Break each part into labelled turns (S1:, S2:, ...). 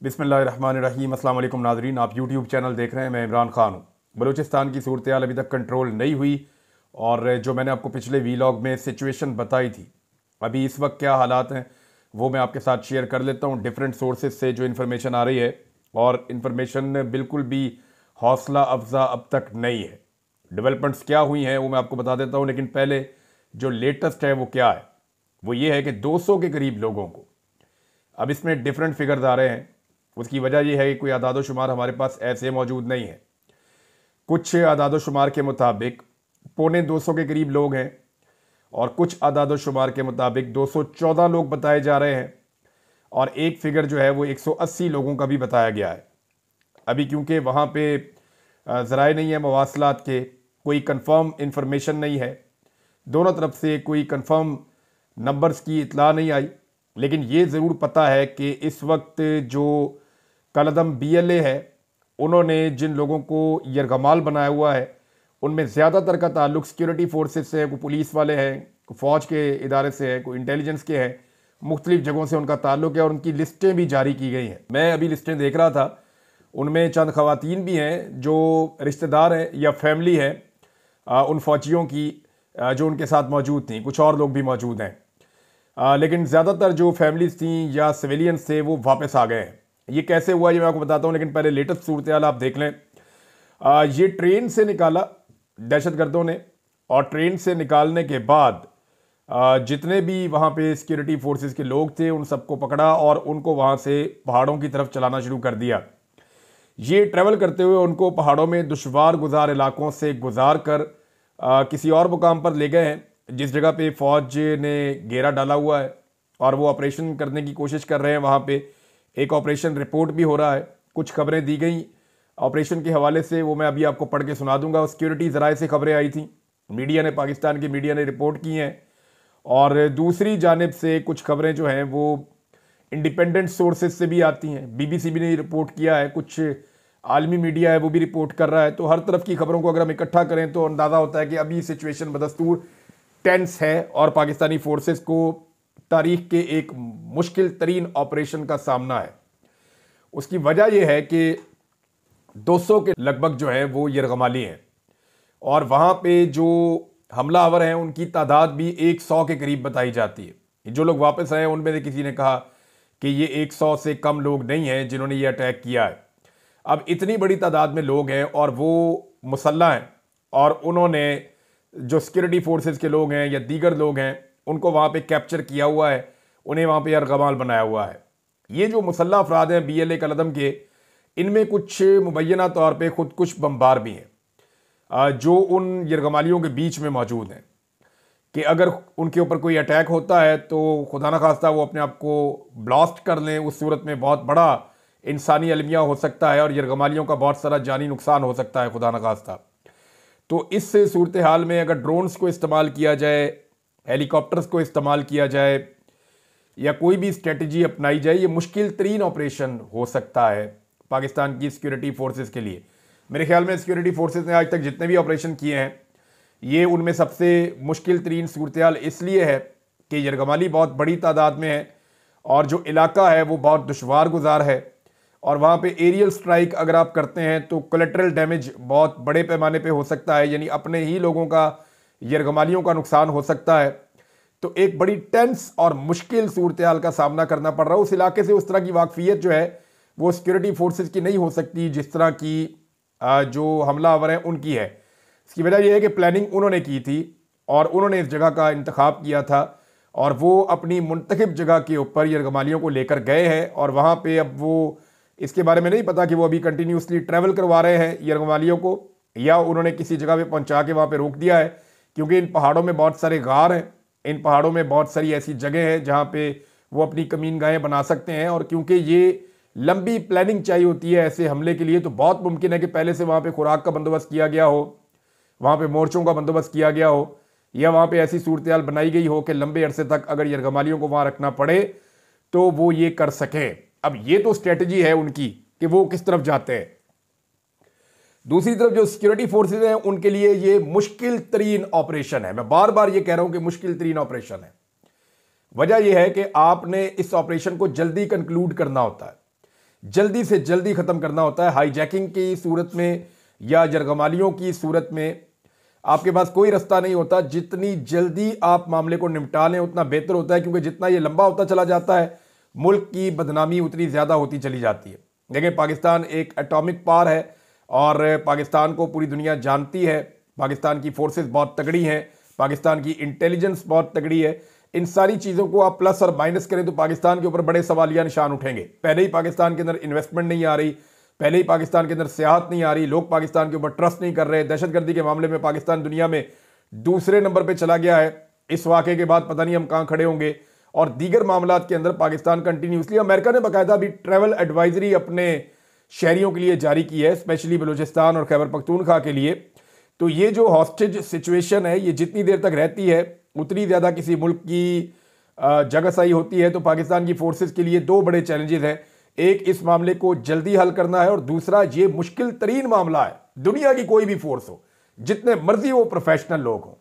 S1: बिस्मिल्लाहिर्रहमानिर्रहीम। अस्सलाम वालेकुम नाज़रीन, आप यूट्यूब चैनल देख रहे हैं। मैं इमरान ख़ान हूँ। बलूचिस्तान की सूरत हाल अभी तक कंट्रोल नहीं हुई और जो मैंने आपको पिछले वीलॉग में सिचुएशन बताई थी, अभी इस वक्त क्या हालात हैं वो मैं आपके साथ शेयर कर लेता हूँ डिफरेंट सोर्सेज से जो इन्फॉर्मेशन आ रही है। और इन्फॉर्मेशन बिल्कुल भी हौसला अफजा अब तक नहीं है। डेवलपमेंट्स क्या हुई हैं वो मैं आपको बता देता हूँ, लेकिन पहले जो लेटेस्ट है वो क्या है, वो ये है कि 200 के करीब लोगों को, अब इसमें डिफरेंट फिगर्स आ रहे हैं। उसकी वजह यह है कि कोई आदाद शुमार हमारे पास ऐसे मौजूद नहीं है। कुछ आदाद शुमार के मुताबिक 225 के करीब लोग हैं और कुछ आदाद शुमार के मुताबिक 214 लोग बताए जा रहे हैं और एक फिगर जो है वो 180 लोगों का भी बताया गया है। अभी क्योंकि वहाँ पे ज़राए नहीं है मवासलात के, कोई कंफर्म इंफॉर्मेशन नहीं है, दोनों तरफ से कोई कंफर्म नंबर्स की इतला नहीं आई। लेकिन ये ज़रूर पता है कि इस वक्त जो कलदम BLA है, उन्होंने जिन लोगों को यरगमाल बनाया हुआ है उनमें ज़्यादातर का ताल्लुक सिक्योरिटी फोर्सेस से है। कोई पुलिस वाले हैं, कोई फ़ौज के इदारे से है, कोई इंटेलिजेंस के हैं, मुख्तलिफ जगहों से उनका ताल्लुक है और उनकी लिस्टें भी जारी की गई हैं। मैं अभी लिस्टें देख रहा था, उनमें चंद ख़वातीन भी हैं जो रिश्तेदार हैं या फैमिली है उन फ़ौजियों की जो उनके साथ मौजूद थी। कुछ और लोग भी मौजूद हैं, लेकिन ज़्यादातर जो फैमिलीज थी या सिविलियंस थे वो वापस आ गए हैं। ये कैसे हुआ ये मैं आपको बताता हूँ, लेकिन पहले लेटेस्ट सूरत हाल आप देख लें। ये ट्रेन से निकाला दहशतगर्दों ने और ट्रेन से निकालने के बाद जितने भी वहाँ पे सिक्योरिटी फोर्सेस के लोग थे उन सबको पकड़ा और उनको वहाँ से पहाड़ों की तरफ चलाना शुरू कर दिया। ये ट्रैवल करते हुए उनको पहाड़ों में दुश्वार गुजार इलाकों से गुजार कर किसी और मुकाम पर ले गए हैं जिस जगह पे फ़ौज ने घेरा डाला हुआ है और वो ऑपरेशन करने की कोशिश कर रहे हैं। वहाँ पे एक ऑपरेशन रिपोर्ट भी हो रहा है, कुछ खबरें दी गई ऑपरेशन के हवाले से, वो मैं अभी आपको पढ़ के सुना दूंगा। सिक्योरिटी ज़राए से खबरें आई थी, मीडिया ने, पाकिस्तान की मीडिया ने रिपोर्ट की हैं और दूसरी जानिब से कुछ खबरें जो हैं वो इंडिपेंडेंट सोर्सेज से भी आती हैं। BBC भी ने रिपोर्ट किया है, कुछ आलमी मीडिया है वो भी रिपोर्ट कर रहा है। तो हर तरफ की खबरों को अगर हम इकट्ठा करें तो अंदाज़ा होता है कि अभी सिचुएशन बदस्तूर टेंस है और पाकिस्तानी फोर्सेस को तारीख के एक मुश्किल तरीन ऑपरेशन का सामना है। उसकी वजह यह है कि 200 के लगभग जो है वो यरगमाली हैं और वहाँ पे जो हमलावर हैं उनकी तादाद भी 100 के करीब बताई जाती है। जो लोग वापस आए उनमें से किसी ने कहा कि ये 100 से कम लोग नहीं हैं जिन्होंने ये अटैक किया है। अब इतनी बड़ी तादाद में लोग हैं और वो मुसल्लह हैं और उन्होंने जो सिक्योरिटी फोर्सेस के लोग हैं या दीगर लोग हैं उनको वहाँ पे कैप्चर किया हुआ है, उन्हें वहाँ पे यरगमाल बनाया हुआ है। ये जो मुसल्लह अफराद हैं BLA कलदम के, इनमें कुछ मुबैना तौर पे खुदकुश बमबार भी हैं जो उन यरगमालियों के बीच में मौजूद हैं कि अगर उनके ऊपर कोई अटैक होता है तो खुदा न खास्ता वो अपने आप को ब्लास्ट कर लें। उस सूरत में बहुत बड़ा इंसानी अलमिया हो सकता है और यरगमालियों का बहुत सारा जानी नुकसान हो सकता है खुदा न खास्ता। तो इस सूरत हाल में अगर ड्रोन्स को इस्तेमाल किया जाए, हेलीकॉप्टर्स को इस्तेमाल किया जाए या कोई भी स्ट्रेटजी अपनाई जाए, ये मुश्किल तरीन ऑपरेशन हो सकता है पाकिस्तान की सिक्योरिटी फोर्सेस के लिए। मेरे ख्याल में सिक्योरिटी फोर्सेस ने आज तक जितने भी ऑपरेशन किए हैं ये उनमें सबसे मुश्किल तरीन सूरत हाल इसलिए है कि यरगमाली बहुत बड़ी तादाद में है और जो इलाका है वो बहुत दुश्वार गुजार है और वहाँ पे एरियल स्ट्राइक अगर आप करते हैं तो कोलेटरल डैमेज बहुत बड़े पैमाने पे हो सकता है, यानी अपने ही लोगों का, यरगमालियों का नुकसान हो सकता है। तो एक बड़ी टेंस और मुश्किल सूरत हाल का सामना करना पड़ रहा है। उस इलाके से उस तरह की वाकफियत जो है वो सिक्योरिटी फोर्सेज की नहीं हो सकती जिस तरह की जो हमलावर हैं उनकी है। इसकी वजह यह है कि प्लानिंग उन्होंने की थी और उन्होंने इस जगह का इंतखाब किया था और वो अपनी मुंतखब जगह के ऊपर यरगमालियों को लेकर गए हैं और वहाँ पे अब वो इसके बारे में नहीं पता कि वो अभी कंटिन्यूसली ट्रैवल करवा रहे हैं यरगमालियों को या उन्होंने किसी जगह पे पहुंचा के वहाँ पे रोक दिया है, क्योंकि इन पहाड़ों में बहुत सारे गार हैं, इन पहाड़ों में बहुत सारी ऐसी जगह हैं जहाँ पे वो अपनी कमीन गाहें बना सकते हैं। और क्योंकि ये लंबी प्लानिंग चाहिए होती है ऐसे हमले के लिए, तो बहुत मुमकिन है कि पहले से वहाँ पर खुराक का बंदोबस्त किया गया हो, वहाँ पर मोर्चों का बंदोबस्त किया गया हो या वहाँ पर ऐसी सूरत हाल बनाई गई हो कि लंबे अरसे तक अगर यरगमालियों को वहाँ रखना पड़े तो वो ये कर सकें। अब ये तो स्ट्रेटजी है उनकी कि वो किस तरफ जाते हैं। दूसरी तरफ जो सिक्योरिटी फोर्सेज हैं उनके लिए ये मुश्किल तरीन ऑपरेशन है। मैं बार बार ये कह रहा हूं कि मुश्किल तरीन ऑपरेशन है। वजह यह है कि आपने इस ऑपरेशन को जल्दी कंक्लूड करना होता है। जल्दी से जल्दी ख़त्म करना होता है। हाईजैकिंग की सूरत में या यरगमालियों की सूरत में आपके पास कोई रास्ता नहीं होता। जितनी जल्दी आप मामले को निपटा लें उतना बेहतर होता है, क्योंकि जितना ये लंबा होता चला जाता है मुल्क की बदनामी उतनी ज़्यादा होती चली जाती है। देखिए, पाकिस्तान एक एटॉमिक पावर है और पाकिस्तान को पूरी दुनिया जानती है। पाकिस्तान की फोर्सेस बहुत तगड़ी हैं, पाकिस्तान की इंटेलिजेंस बहुत तगड़ी है। इन सारी चीज़ों को आप प्लस और माइनस करें तो पाकिस्तान के ऊपर बड़े सवालिया निशान उठेंगे। पहले ही पाकिस्तान के अंदर इन्वेस्टमेंट नहीं आ रही, पहले ही पाकिस्तान के अंदर सियाहत नहीं आ रही, लोग पाकिस्तान के ऊपर ट्रस्ट नहीं कर रहे। दहशतगर्दी के मामले में पाकिस्तान दुनिया में दूसरे नंबर पर चला गया है। इस वाक़े के बाद पता नहीं हम कहाँ खड़े होंगे। और दीगर मामलात के अंदर पाकिस्तान कंटिन्यूसली, अमेरिका ने बाकायदा अभी ट्रैवल एडवाइजरी अपने शहरियों के लिए जारी की है, स्पेशली बलूचिस्तान और खैबर पख्तूनख्वा के लिए। तो ये जो हॉस्टेज सिचुएशन है, ये जितनी देर तक रहती है उतनी ज़्यादा किसी मुल्क की जगहसाई होती है। तो पाकिस्तान की फोर्सेस के लिए दो बड़े चैलेंजेस हैं। एक, इस मामले को जल्दी हल करना है, और दूसरा, ये मुश्किल तरीन मामला है। दुनिया की कोई भी फोर्स हो, जितने मर्जी वो प्रोफेशनल लोग हों,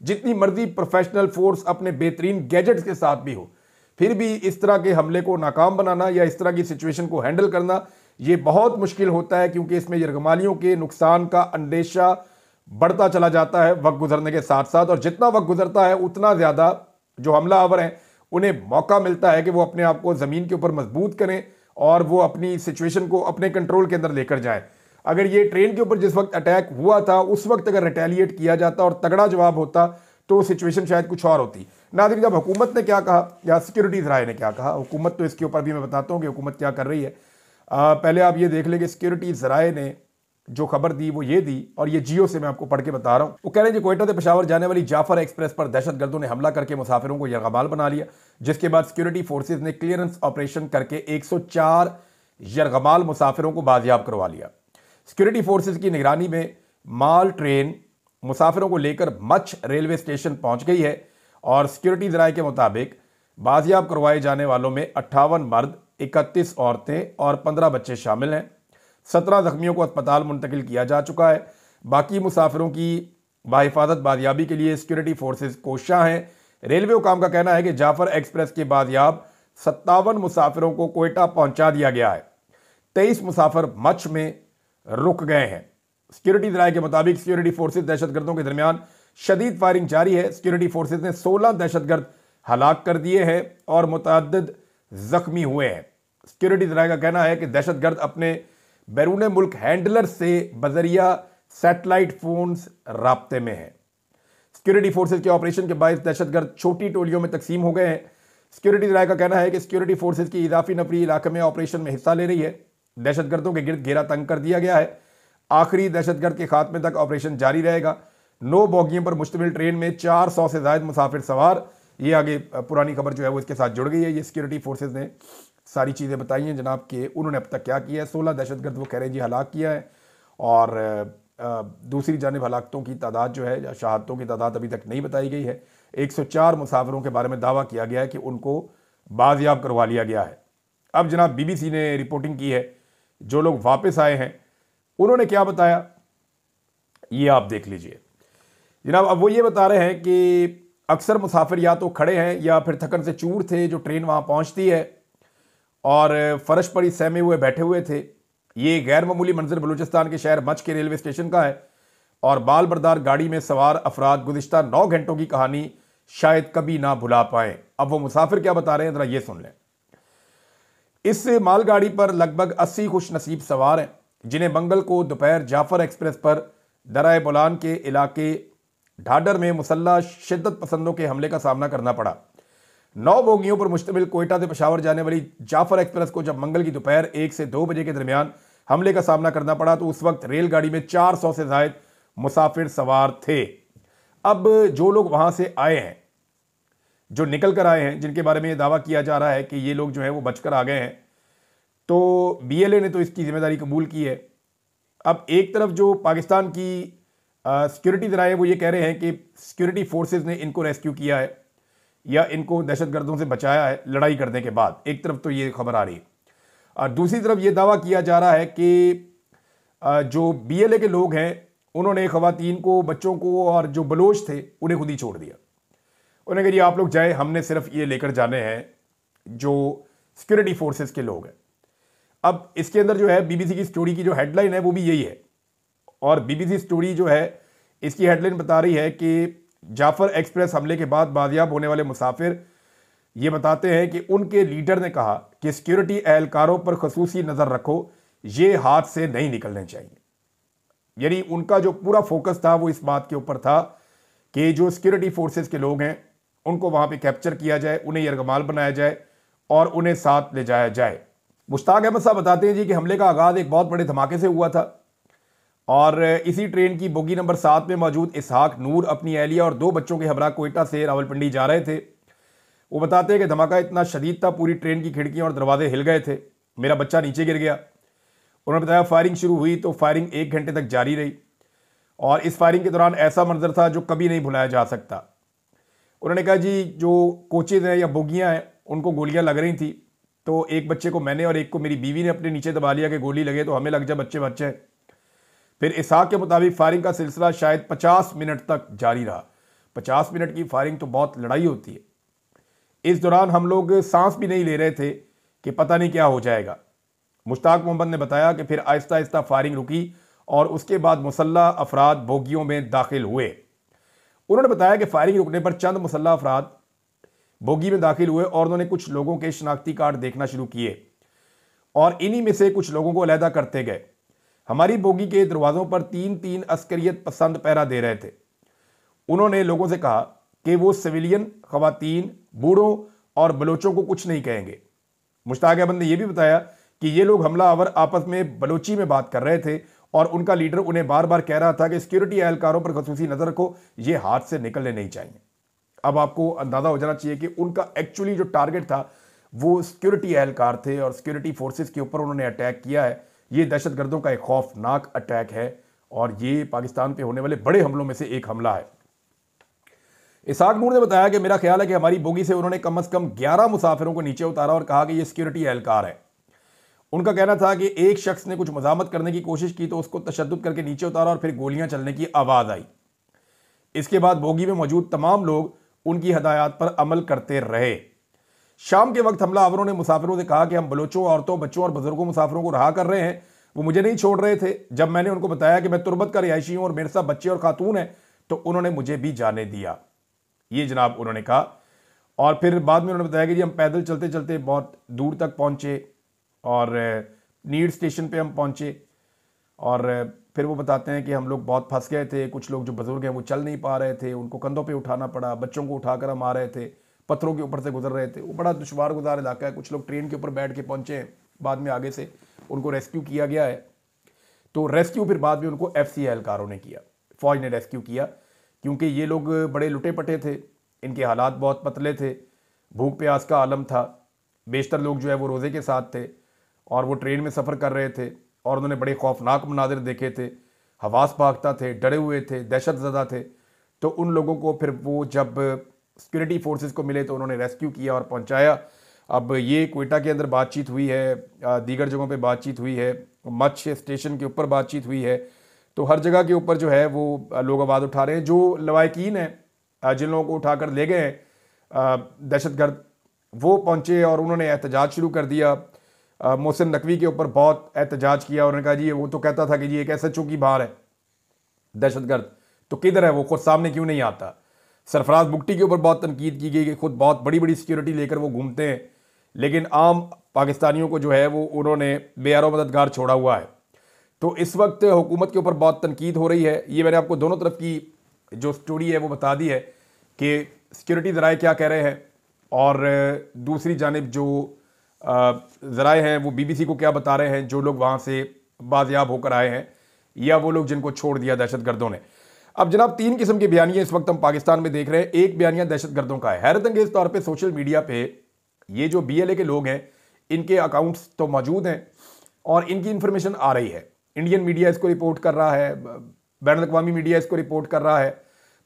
S1: जितनी मर्जी प्रोफेशनल फोर्स अपने बेहतरीन गैजेट्स के साथ भी हो, फिर भी इस तरह के हमले को नाकाम बनाना या इस तरह की सिचुएशन को हैंडल करना ये बहुत मुश्किल होता है, क्योंकि इसमें यरगमालियों के नुकसान का अंदेशा बढ़ता चला जाता है वक्त गुजरने के साथ साथ। और जितना वक्त गुजरता है उतना ज़्यादा जो हमलावर हैं उन्हें मौका मिलता है कि वो अपने आप को ज़मीन के ऊपर मजबूत करें और वो अपनी सिचुएशन को अपने कंट्रोल के अंदर लेकर जाएं। अगर ये ट्रेन के ऊपर जिस वक्त अटैक हुआ था उस वक्त अगर रिटेलिएट किया जाता और तगड़ा जवाब होता तो सिचुएशन शायद कुछ और होती। नाज़रीन, जब हुकूमत ने क्या कहा या सिक्योरिटी ज़राए ने क्या कहा, हुकूमत तो इसके ऊपर भी मैं बताता हूँ कि हुकूमत क्या कर रही है। पहले आप ये देख लें कि सिक्योरिटी ज़राए ने जो खबर दी वो ये दी, और ये जियो से मैं आपको पढ़ के बता रहा हूँ। वो कह रहे हैं कि कोयटा से पेशावर जाने वाली जाफर एक्सप्रेस पर दहशतगर्दों ने हमला करके मुसाफिरों को यरगमाल बना लिया, जिसके बाद सिक्योरिटी फोर्सेज ने क्लियरेंस ऑपरेशन करके 104 यरगमाल मुसाफिरों को बाजियाब करवा लिया। सिक्योरिटी फोर्सेज की निगरानी में माल ट्रेन मुसाफिरों को लेकर मच्छ रेलवे स्टेशन पहुंच गई है, और सिक्योरिटी ज़राए के मुताबिक बाजियाब करवाए जाने वालों में 58 मर्द, 31 औरतें और 15 बच्चे शामिल हैं। 17 जख्मियों को अस्पताल मुंतकिल किया जा चुका है। बाकी मुसाफिरों की बाहिफाजत बाजियाबी के लिए सिक्योरिटी फोर्सेज कोशां हैं। रेलवे हुकाम का कहना है कि जाफर एक्सप्रेस के बाजियाब 57 मुसाफिरों को कोयटा पहुंचा दिया गया है। 23 मुसाफिर मच्छ में रुक गए हैं। सिक्योरिटी ज़राए के मुताबिक सिक्योरिटी फोर्सेज दहशतगर्दों के दरमियान शदीद फायरिंग जारी है। सिक्योरिटी फोर्सेज ने 16 दहशतगर्द हलाक कर दिए हैं और मुतअद्दिद जख्मी हुए हैं। सिक्योरिटी ज़राए का कहना है कि दहशतगर्द अपने बैरून मुल्क हैंडलर से बजरिया सैटेलाइट फोन्स राब्ते में हैं। सिक्योरिटी फोर्सेज के ऑपरेशन के बायस दहशतगर्द छोटी टोलियों में तकसीम हो गए हैं। सिक्योरिटी ज़राए का कहना है कि सिक्योरिटी फोर्सेज की इजाफी नफरी इलाके में ऑपरेशन में हिस्सा ले रही है। दहशतगर्दों के गिर्द घेरा तंग कर दिया गया है। आखिरी दहशतगर्द के खात्मे तक ऑपरेशन जारी रहेगा। 9 बोगियों पर मुश्तमिल ट्रेन में 400 से ज़ायद मुसाफिर सवार। ये आगे पुरानी खबर जो है वो इसके साथ जुड़ गई है। ये सिक्योरिटी फोर्सेज ने सारी चीज़ें बताई हैं जनाब कि उन्होंने अब तक क्या किया है। 16 दहशतगर्द वो कह रहे हैं जी हलाक किया है, और दूसरी जानिब हलाकतों की तादाद जो है या शहादतों की तादाद अभी तक नहीं बताई गई है। 104 मुसाफिरों के बारे में दावा किया गया है कि उनको बाजियाब करवा लिया गया है। अब जनाब BBC ने रिपोर्टिंग की है, जो लोग वापस आए हैं उन्होंने क्या बताया ये आप देख लीजिए जनाब। अब वो ये बता रहे हैं कि अक्सर मुसाफिर या तो खड़े हैं या फिर थकन से चूर थे जो ट्रेन वहाँ पहुँचती है, और फर्श पर ही सहमे हुए बैठे हुए थे। ये गैर मामूली मंजर बलूचिस्तान के शहर मच्छ के रेलवे स्टेशन का है, और बाल बरदार गाड़ी में सवार अफराद गुज़िश्ता 9 घंटों की कहानी शायद कभी ना भुला पाएं। अब वो मुसाफिर क्या बता रहे हैं ज़रा ये सुन लें। इस मालगाड़ी पर लगभग 80 खुश नसीब सवार हैं, जिन्हें मंगल को दोपहर जाफर एक्सप्रेस पर दराए बोलान के इलाके ढाडर में मुसल्ला शिद्दत पसंदों के हमले का सामना करना पड़ा। 9 बोगियों पर मुश्तमिल कोयटा से पेशावर जाने वाली जाफर एक्सप्रेस को जब मंगल की दोपहर 1 से 2 बजे के दरमियान हमले का सामना करना पड़ा तो उस वक्त रेलगाड़ी में 400 से ज़ायद मुसाफिर सवार थे। अब जो लोग वहाँ से आए हैं, जो निकल कर आए हैं, जिनके बारे में ये दावा किया जा रहा है कि ये लोग जो है वो बचकर आ गए हैं, तो BLA ने तो इसकी जिम्मेदारी कबूल की है। अब एक तरफ जो पाकिस्तान की सिक्योरिटी ज़राए वो ये कह रहे हैं कि सिक्योरिटी फोर्सेज ने इनको रेस्क्यू किया है या इनको दहशतगर्दों से बचाया है लड़ाई करने के बाद। एक तरफ तो ये खबर आ रही है, और दूसरी तरफ ये दावा किया जा रहा है कि जो BLA के लोग हैं उन्होंने ख़वातीन को, बच्चों को और जो बलोच थे उन्हें खुद ही छोड़ दिया। उन्हें कहा जी आप लोग जाए, हमने सिर्फ ये लेकर जाने हैं जो सिक्योरिटी फोर्सेस के लोग हैं। अब इसके अंदर जो है बीबीसी की स्टोरी की जो हेडलाइन है वो भी यही है, और बीबीसी स्टोरी जो है इसकी हेडलाइन बता रही है कि जाफर एक्सप्रेस हमले के बाद बाजियाब होने वाले मुसाफिर ये बताते हैं कि उनके लीडर ने कहा कि सिक्योरिटी एहलकारों पर खसूसी नज़र रखो, ये हाथ से नहीं निकलने चाहिए। यानी उनका जो पूरा फोकस था वो इस बात के ऊपर था कि जो सिक्योरिटी फोर्सेस के लोग हैं उनको वहां पे कैप्चर किया जाए, उन्हें यरगमाल बनाया जाए और उन्हें साथ ले जाया जाए। मुश्ताक अहमद साहब बताते हैं जी कि हमले का आगाज एक बहुत बड़े धमाके से हुआ था और इसी ट्रेन की बोगी नंबर 7 में मौजूद इसहाक नूर अपनी एहलिया और 2 बच्चों के हमरा कोयटा से रावलपिंडी जा रहे थे। वो बताते हैं कि धमाका इतना शदीद था, पूरी ट्रेन की खिड़कियां और दरवाजे हिल गए थे, मेरा बच्चा नीचे गिर गया। उन्होंने बताया फायरिंग शुरू हुई तो फायरिंग 1 घंटे तक जारी रही और इस फायरिंग के दौरान ऐसा मंजर था जो कभी नहीं भुलाया जा सकता। उन्होंने कहा जी जो कोचेज हैं या बोगियां हैं उनको गोलियां लग रही थी, तो एक बच्चे को मैंने और एक को मेरी बीवी ने अपने नीचे दबा लिया कि गोली लगे तो हमें लग जाए, बच्चे बच्चे। फिर इसहाक के मुताबिक फायरिंग का सिलसिला शायद 50 मिनट तक जारी रहा। 50 मिनट की फायरिंग तो बहुत लड़ाई होती है। इस दौरान हम लोग सांस भी नहीं ले रहे थे कि पता नहीं क्या हो जाएगा। मुश्ताक मोहम्मद ने बताया कि फिर आहिस्ता आहिस्ता फायरिंग रुकी और उसके बाद मुसल्ला अफराद बोगियों में दाखिल हुए। उन्होंने बताया कि फायरिंग रुकने पर चंद मुसल्ला अफराद बोगी में दाखिल हुए और उन्होंने कुछ लोगों के शनाख्ती कार्ड देखना शुरू किए और इन्हीं में से कुछ लोगों को अलहदा करते गए। हमारी बोगी के दरवाजों पर 3 अस्करियत पसंद पहरा दे रहे थे। उन्होंने लोगों से कहा कि वो सिविलियन, खवातीन, बूढ़ों और बलोचों को कुछ नहीं कहेंगे। मुश्ताक अहमद ने यह भी बताया कि ये लोग हमलावर आपस में बलोची में बात कर रहे थे और उनका लीडर उन्हें बार बार कह रहा था कि सिक्योरिटी एहलकारों पर खसूसी नजर रखो, ये हाथ से निकलने नहीं चाहिए। अब आपको अंदाजा हो जाना चाहिए कि उनका एक्चुअली जो टारगेट था वो सिक्योरिटी एहलकार थे और सिक्योरिटी फोर्सेस के ऊपर उन्होंने अटैक किया है। ये दहशतगर्दों का एक खौफनाक अटैक है और ये पाकिस्तान पे होने वाले बड़े हमलों में से एक हमला है। इसहाक नूर ने बताया कि मेरा ख्याल है कि हमारी बोगी से उन्होंने कम से कम 11 मुसाफिरों को नीचे उतारा और कहा कि ये सिक्योरिटी एहलकार है। उनका कहना था कि एक शख्स ने कुछ मजामत करने की कोशिश की तो उसको तशद्दुद करके नीचे उतारा और फिर गोलियां चलने की आवाज आई। इसके बाद बोगी में मौजूद तमाम लोग उनकी हदायत पर अमल करते रहे। शाम के वक्त हमलावरों ने मुसाफिरों से कहा कि हम बलोचों, औरतों, बच्चों और बुजुर्गों मुसाफिरों को रहा कर रहे हैं। वो मुझे नहीं छोड़ रहे थे। जब मैंने उनको बताया कि मैं तुर्बत का रिहायशी हूं और मेरे साथ बच्चे और खातून हैं तो उन्होंने मुझे भी जाने दिया, ये जनाब उन्होंने कहा। और फिर बाद में उन्होंने बताया कि जी हम पैदल चलते चलते बहुत दूर तक पहुंचे और नीड स्टेशन पे हम पहुंचे और फिर वो बताते हैं कि हम लोग बहुत फंस गए थे। कुछ लोग जो बुजुर्ग हैं वो चल नहीं पा रहे थे, उनको कंधों पे उठाना पड़ा, बच्चों को उठाकर हम आ रहे थे, पत्थरों के ऊपर से गुजर रहे थे। वो बड़ा दुश्वार गुजार इलाका है। कुछ लोग ट्रेन के ऊपर बैठ के पहुंचे हैं, बाद में आगे से उनको रेस्क्यू किया गया है। तो रेस्क्यू फिर बाद में उनको FC एहलकारों ने किया, फौज ने रेस्क्यू किया, क्योंकि ये लोग बड़े लुटे पटे थे, इनके हालात बहुत पतले थे, भूख प्यास का आलम था। बेशतर लोग जो है वो रोज़े के साथ थे और वो ट्रेन में सफ़र कर रहे थे और उन्होंने बड़े खौफनाक मनाजिर देखे थे, हवास भागता थे, डरे हुए थे, दहशत ज़दा थे। तो उन लोगों को फिर वो जब सिक्योरिटी फोर्सेस को मिले तो उन्होंने रेस्क्यू किया और पहुंचाया। अब ये कोयटा के अंदर बातचीत हुई है, दीगर जगहों पे बातचीत हुई है, मच्छ स्टेशन के ऊपर बातचीत हुई है। तो हर जगह के ऊपर जो है वो लोग आवाज़ उठा रहे हैं। जो लवाकिन हैं, जिन लोगों को उठाकर ले गए दहशतगर्द, वो पहुंचे और उन्होंने एहतजाज शुरू कर दिया। मोहसिन नकवी के ऊपर बहुत एहतजाज किया। उन्होंने कहा जी वो तो कहता था कि जी एक SHO की बाहर है दहशतगर्द, तो किधर है वो, खुद सामने क्यों नहीं आता। सरफराज बुगटी के ऊपर बहुत तनकीद की गई कि खुद बहुत बड़ी बड़ी सिक्योरिटी लेकर वो घूमते हैं, लेकिन आम पाकिस्तानियों को जो है वो उन्होंने बेयारो मददगार छोड़ा हुआ है। तो इस वक्त हुकूमत के ऊपर बहुत तनकीद हो रही है। ये मैंने आपको दोनों तरफ की जो स्टोरी है वो बता दी है कि सिक्योरिटी ज़राए क्या कह रहे हैं और दूसरी जानिब जो ज़राए हैं वो BBC को क्या बता रहे हैं, जो लोग वहाँ से बाजियाब होकर आए हैं या वो लोग जिनको छोड़ दिया दहशतगर्दों ने। अब जनाब 3 किस्म के बयानियाँ इस वक्त हम पाकिस्तान में देख रहे हैं। एक बयानिया दहशतगर्दों का है। हैरत अंगेज तौर पे सोशल मीडिया पे ये जो BLA के लोग हैं इनके अकाउंट्स तो मौजूद हैं और इनकी इंफॉर्मेशन आ रही है। इंडियन मीडिया इसको रिपोर्ट कर रहा है, बैनुल-अक़वामी मीडिया इसको रिपोर्ट कर रहा है।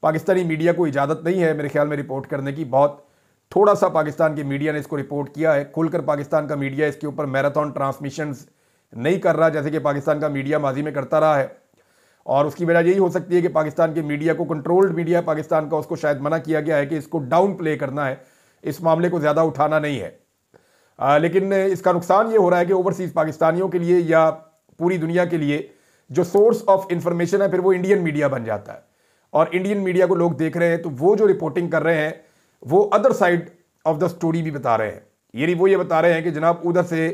S1: पाकिस्तानी मीडिया को इजाज़त नहीं है मेरे ख्याल में रिपोर्ट करने की। बहुत थोड़ा सा पाकिस्तान के मीडिया ने इसको रिपोर्ट किया है। खुलकर पाकिस्तान का मीडिया इसके ऊपर मैराथन ट्रांसमिशंस नहीं कर रहा जैसे कि पाकिस्तान का मीडिया माजी में करता रहा है। और उसकी वजह यही हो सकती है कि पाकिस्तान के मीडिया को, कंट्रोल्ड मीडिया पाकिस्तान का, उसको शायद मना किया गया है कि इसको डाउन प्ले करना है, इस मामले को ज़्यादा उठाना नहीं है। लेकिन इसका नुकसान ये हो रहा है कि ओवरसीज पाकिस्तानियों के लिए या पूरी दुनिया के लिए जो सोर्स ऑफ इंफॉर्मेशन है फिर वो इंडियन मीडिया बन जाता है, और इंडियन मीडिया को लोग देख रहे हैं तो वो जो रिपोर्टिंग कर रहे हैं वो other side of the story भी बता रहे हैं। यानी वो ये बता रहे हैं कि जनाब उधर से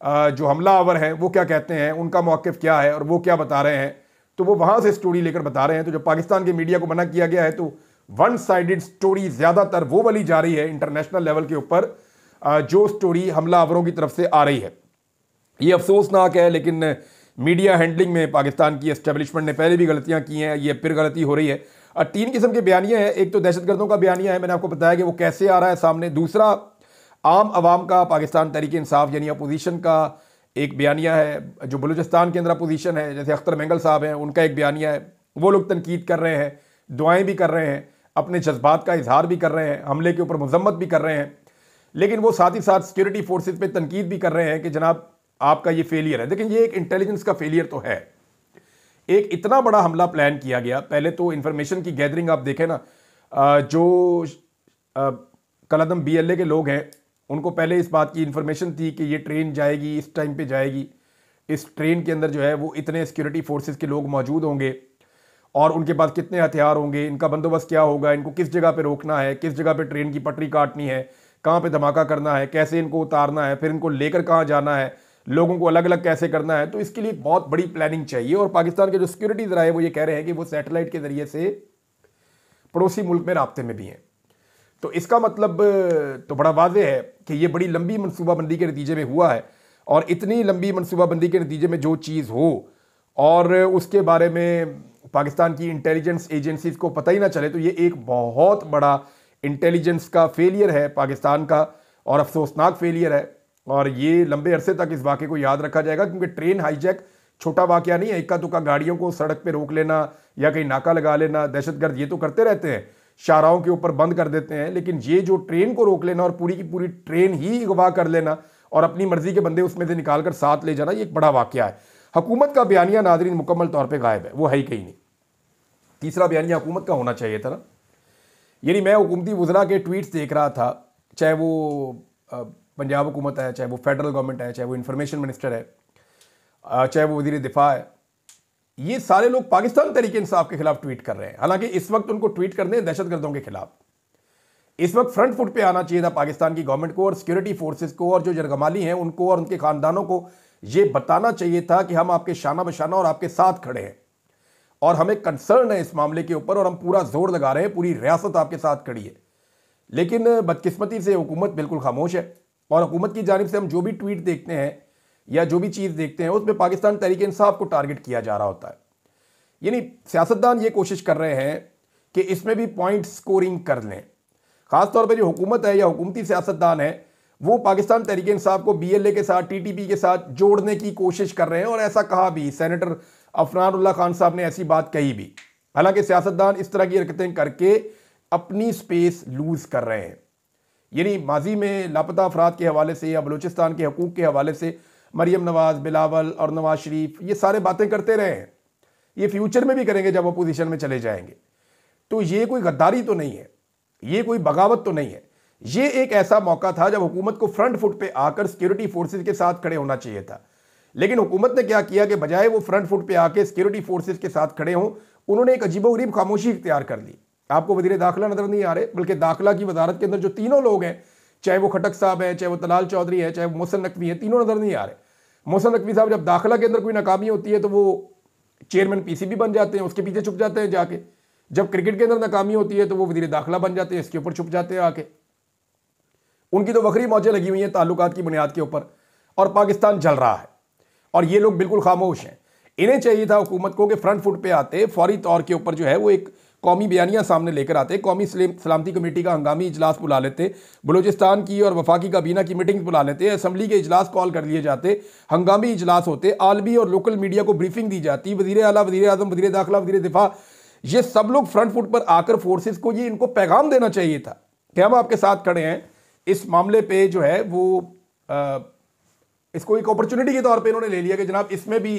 S1: जो हमलावर हैं वो क्या कहते हैं, उनका मौक़िफ़ क्या है और वो क्या बता रहे हैं, तो वो वहाँ से स्टोरी लेकर बता रहे हैं। तो जो पाकिस्तान के मीडिया को मना किया गया है तो वन साइडेड स्टोरी ज़्यादातर वो वाली जा रही है इंटरनेशनल लेवल के ऊपर जो स्टोरी हमलावरों की तरफ से आ रही है। ये अफसोसनाक है, लेकिन मीडिया हैंडलिंग में पाकिस्तान की एस्टेब्लिशमेंट ने पहले भी गलतियां की हैं, ये फिर गलती हो रही है। और तीन किस्म के बयानियां हैं, एक तो दहशतगर्दों का बयानिया है, मैंने आपको बताया कि वो कैसे आ रहा है सामने। दूसरा आम आवाम का, पाकिस्तान तहरीक इंसाफ यानी अपोजिशन का एक बयानिया है, जो बलूचिस्तान के अंदर अपोजिशन है, जैसे अख्तर मेंगल साहब हैं, उनका एक बयानिया है। वो लोग तनकीद कर रहे हैं, दुआएं भी कर रहे हैं, अपने जज्बात का इजहार भी कर रहे हैं, हमले के ऊपर मजम्मत भी कर रहे हैं, लेकिन वो साथ ही साथ सिक्योरिटी फोर्सेज पे तनकीद भी कर रहे हैं कि जनाब आपका ये फेलियर है। लेकिन ये एक इंटेलिजेंस का फेलियर तो है। एक इतना बड़ा हमला प्लान किया गया, पहले तो इंफॉर्मेशन की गैदरिंग आप देखें ना, जो कलदम BLA के लोग हैं उनको पहले इस बात की इंफॉर्मेशन थी कि ये ट्रेन जाएगी, इस टाइम पे जाएगी, इस ट्रेन के अंदर जो है वो इतने सिक्योरिटी फोर्सेस के लोग मौजूद होंगे और उनके पास कितने हथियार होंगे, इनका बंदोबस्त क्या होगा, इनको किस जगह पे रोकना है, किस जगह पे ट्रेन की पटरी काटनी है, कहाँ पे धमाका करना है, कैसे इनको उतारना है, फिर इनको लेकर कहाँ जाना है, लोगों को अलग अलग कैसे करना है। तो इसके लिए बहुत बड़ी प्लानिंग चाहिए, और पाकिस्तान के जो सिक्योरिटी ज़रा है वो ये कह रहे हैं कि वो सैटेलाइट के ज़रिए से पड़ोसी मुल्क में राब्ते में भी हैं। तो इसका मतलब तो बड़ा वाज़ेह है कि ये बड़ी लंबी मनसूबाबंदी के नतीजे में हुआ है, और इतनी लंबी मनसूबाबंदी के नतीजे में जो चीज़ हो और उसके बारे में पाकिस्तान की इंटेलिजेंस एजेंसीज को पता ही ना चले, तो ये एक बहुत बड़ा इंटेलिजेंस का फेलियर है पाकिस्तान का, और अफसोसनाक फेलियर है। और ये लंबे अरसे तक इस वाक़े को याद रखा जाएगा, क्योंकि ट्रेन हाईजैक छोटा वाक़या नहीं है। इक्का दुक्का गाड़ियों को सड़क पे रोक लेना या कहीं नाका लगा लेना, दहशतगर्द ये तो करते रहते हैं, शाहराहों के ऊपर बंद कर देते हैं, लेकिन ये जो ट्रेन को रोक लेना और पूरी की पूरी ट्रेन ही अगवा कर लेना और अपनी मर्जी के बंदे उसमें से निकाल कर साथ ले जाना, ये एक बड़ा वाक़या है। हुकूमत का बयानिया नाज़रीन मुकम्मल तौर पर गायब है, वो है ही कहीं नहीं। तीसरा बयानिया हुकूमत का होना चाहिए था ना। यानी मैं हुकूमती वज़रा के ट्वीट्स देख रहा था, चाहे वो पंजाब हुकूमत है, चाहे वो फेडरल गवर्नमेंट है, चाहे वो इंफॉर्मेशन मिनिस्टर है, चाहे वो वज़ीर दिफा है, ये सारे लोग पाकिस्तान तहरीक इंसाफ के खिलाफ ट्वीट कर रहे हैं। हालांकि इस वक्त उनको ट्वीट करने हैं दहशतगर्दों के खिलाफ। इस वक्त फ्रंट फुट पे आना चाहिए था पाकिस्तान की गवर्नमेंट को और सिक्योरिटी फोर्सेस को, और जो जरगमाली हैं उनको और उनके खानदानों को ये बताना चाहिए था कि हम आपके शाना बशाना और आपके साथ खड़े हैं, और हमें कंसर्न है इस मामले के ऊपर, और हम पूरा जोर लगा रहे हैं, पूरी रियासत आपके साथ खड़ी है। लेकिन बदकिस्मती से हुकूमत बिल्कुल खामोश है, और हुकूमत की जानिब से हम जो भी ट्वीट देखते हैं या जो भी चीज़ देखते हैं उसमें पाकिस्तान तहरीक इंसाफ को टारगेट किया जा रहा होता है। यानी सियासतदान ये कोशिश कर रहे हैं कि इसमें भी पॉइंट स्कोरिंग कर लें। ख़ासतौर पर जो हुकूमत है या हुकूमती सियासतदान है वो पाकिस्तान तहरीक इंसाफ को BLA के साथ, TTP के साथ जोड़ने की कोशिश कर रहे हैं, और ऐसा कहा भी, सेनेटर अफनानुल्लाह खान साहब ने ऐसी बात कही भी। हालांकि सियासतदान इस तरह की हरकतें करके अपनी स्पेस लूज कर रहे हैं। यानी माजी में लापता अफराद के हवाले से या बलूचिस्तान के हकूक़ के हवाले से मरियम नवाज, बिलावल और नवाज शरीफ ये सारे बातें करते रहे हैं, ये फ्यूचर में भी करेंगे जब अपोजिशन में चले जाएंगे। तो ये कोई गद्दारी तो नहीं है, ये कोई बगावत तो नहीं है, ये एक ऐसा मौका था जब हुकूमत को फ्रंट फुट पे आकर सिक्योरिटी फोर्सेज के साथ खड़े होना चाहिए था। लेकिन हुकूमत ने क्या किया कि बजाय वो फ्रंट फुट पे आके सिक्योरिटी फोर्सेज के साथ खड़े हों, उन्होंने एक अजीबोगरीब खामोशी इख्तियार कर ली। आपको वज़ीर दाखिला नजर नहीं आ रहे, बल्कि दाखिला की वजारत के अंदर जो तीनों लोग हैं, चाहे वो खटक साहब हैं, चाहे वो तलाल चौधरी है, चाहे वो मोहसिन नकवी है, तीनों नजर नहीं आ रहे। मोहसिन नकवी साहब जब दाखिला के अंदर कोई नाकामी होती है तो वो चेयरमैन PCB बन जाते हैं, उसके पीछे छुप जाते हैं जाके। जब क्रिकेट के अंदर नाकामी होती है तो वो वज़ीर दाखिला बन जाते हैं, इसके ऊपर छुप जाते हैं आके। उनकी तो वक्री मौजें लगी हुई हैं ताल्लुकात की बुनियाद के ऊपर, और पाकिस्तान जल रहा है, और ये लोग बिल्कुल खामोश हैं। इन्हें चाहिए था हुकूमत को कि फ्रंट फुट पे आते, फौरी तौर के ऊपर जो है वो एक कौमी बयानिया सामने लेकर आते, कौमी सलामती कमेटी का हंगामी इजलास बुला लेते, बलूचिस्तान की और वफाकी काबीना की मीटिंग बुला लेते, असम्बली के इजलास कॉल कर लिए जाते, हंगामी इजलास होते, आलमी और लोकल मीडिया को ब्रीफिंग दी जाती, वज़ीर आला, वज़ीर आज़म, वज़ीर दाखिला, वज़ीर दिफा, ये सब लोग फ्रंट फुट पर आकर फोर्सेस को ये इनको पैगाम देना चाहिए था कि हम आपके साथ खड़े हैं। इस मामले पे जो है वो इसको एक अपॉर्चुनिटी के तौर पे इन्होंने ले लिया कि जनाब इसमें भी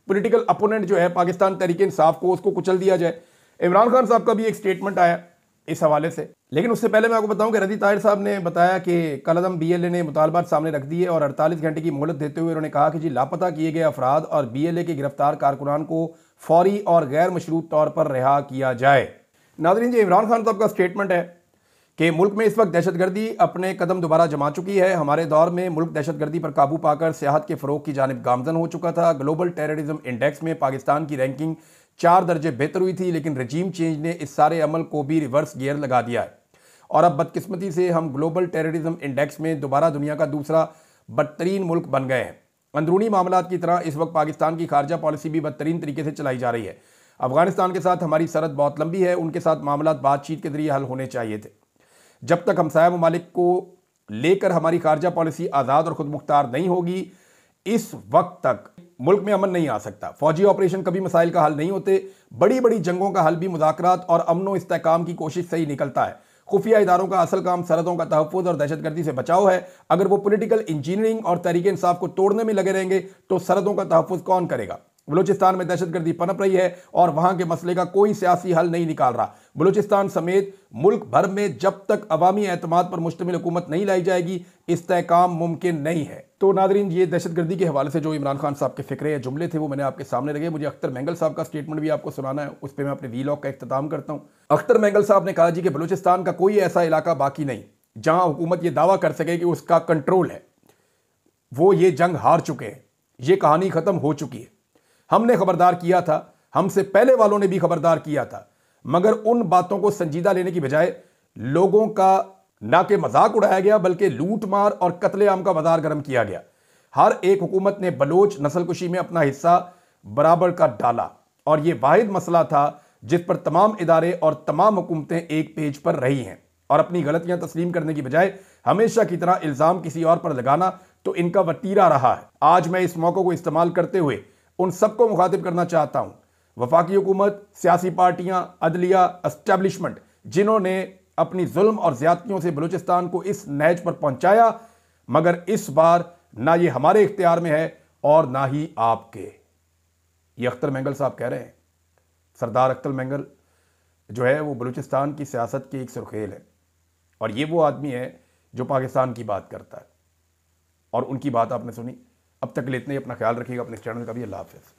S1: पॉलिटिकल अपोनेंट जो है पाकिस्तान तहरीक इंसाफ को, उसको कुचल दिया जाए। इमरान खान साहब का भी एक स्टेटमेंट आया इस हवाले से, लेकिन उससे पहले मैं आपको बताऊं कि रज़ी ताहिर साहब ने बताया कि कलअदम BLA ने मुतालबात सामने रख दिए और 48 घंटे की मोहलत देते हुए उन्होंने कहा कि जी लापता किए गए अफराद और BLA के गिरफ्तार कारकुनान को फौरी और गैर मशरूत तौर पर रिहा किया जाए। नाज़रीन, जी इमरान खान साहब का स्टेटमेंट है कि मुल्क में इस वक्त दहशतगर्दी अपने कदम दोबारा जमा चुकी है। हमारे दौर में मुल्क दहशतगर्दी पर काबू पाकर सियाहत के फ़रोग की जानिब गामजन हो चुका था। ग्लोबल टेररिज्म इंडेक्स में पाकिस्तान की रैंकिंग 4 दर्जे बेहतर हुई थी, लेकिन रजीम चेंज ने इस सारे अमल को भी रिवर्स गियर लगा दिया है और अब बदकिस्मती से हम ग्लोबल टेररिज्म इंडेक्स में दोबारा दुनिया का दूसरा बदतरीन मुल्क बन गए हैं। अंदरूनी मामलात की तरह इस वक्त पाकिस्तान की खारजा पॉलिसी भी बदतरीन तरीके से चलाई जा रही है। अफगानिस्तान के साथ हमारी सरहद बहुत लंबी है, उनके साथ मामलात बातचीत के जरिए हल होने चाहिए थे। जब तक हमसाया ममालिक को लेकर हमारी खारजा पॉलिसी आज़ाद और खुद मुख्तार नहीं होगी, इस वक्त तक मुल्क में अमन नहीं आ सकता। फौजी ऑपरेशन कभी मसाइल का हल नहीं होते। बड़ी बड़ी जंगों का हल भी मुज़ाकरात और अमन इस्तेहकाम की कोशिश से ही निकलता है। खुफिया इदारों का असल काम सरहदों का तहफ़्फ़ुज़ और दहशतगर्दी से बचाव है। अगर वो पॉलिटिकल इंजीनियरिंग और तहरीक इंसाफ को तोड़ने में लगे रहेंगे तो सरहदों का तहफ़्फ़ुज़ कौन करेगा? बलूचिस्तान में दहशतगर्दी पनप रही है और वहां के मसले का कोई सियासी हल नहीं निकाल रहा। बलूचिस्तान समेत मुल्क भर में जब तक अवामी एतमाद पर मुश्तमिल हुकूमत नहीं लाई जाएगी, इस्तेहकाम मुमकिन नहीं है। तो नादरीन, ये दहशतगर्दी के हवाले से जो इमरान खान साहब के फिक्रे या जुमले थे वो मैंने आपके सामने रखे। मुझे अख्तर मेंगल साहब का स्टेटमेंट भी आपको सुनाना है, उस पर मैं अपने वीलॉग का इख्तिताम करता हूँ। अख्तर मेंगल साहब ने कहा जी कि बलूचिस्तान का कोई ऐसा इलाका बाकी नहीं जहां हुकूमत ये दावा कर सके कि उसका कंट्रोल है। वो ये जंग हार चुके हैं, ये कहानी खत्म हो चुकी है। हमने खबरदार किया था, हमसे पहले वालों ने भी खबरदार किया था, मगर उन बातों को संजीदा लेने की बजाय लोगों का ना कि मजाक उड़ाया गया बल्कि लूट मार और कत्लेआम का बाजार गर्म किया गया। हर एक हुकूमत ने बलोच नस्लकुशी में अपना हिस्सा बराबर का डाला और यह वाहिद मसला था जिस पर तमाम इदारे और तमाम हुकूमतें एक पेज पर रही हैं और अपनी गलतियां तस्लीम करने की बजाय हमेशा की तरह इल्जाम किसी और पर लगाना तो इनका वतीरा रहा है। आज मैं इस मौके को इस्तेमाल करते हुए उन सबको मुखातिब करना चाहता हूं, वफाकी हुकूमत, सियासी पार्टियां, अदलिया, एस्टेब्लिशमेंट, जिन्होंने अपनी जुल्म और ज्यादतियों से बलूचिस्तान को इस नहज पर पहुंचाया, मगर इस बार ना ये हमारे इख्तियार में है और ना ही आपके। ये अख्तर मेंगल साहब कह रहे हैं। सरदार अख्तर मेंगल जो है वो बलूचिस्तान की सियासत की एक सुर्खेल है और ये वो आदमी है जो पाकिस्तान की बात करता है और उनकी बात आपने सुनी। अब तक के लिए इतना ही। अपना ख्याल रखिएगा, अपने चैनल का भी। अल्लाह हाफ़िज़।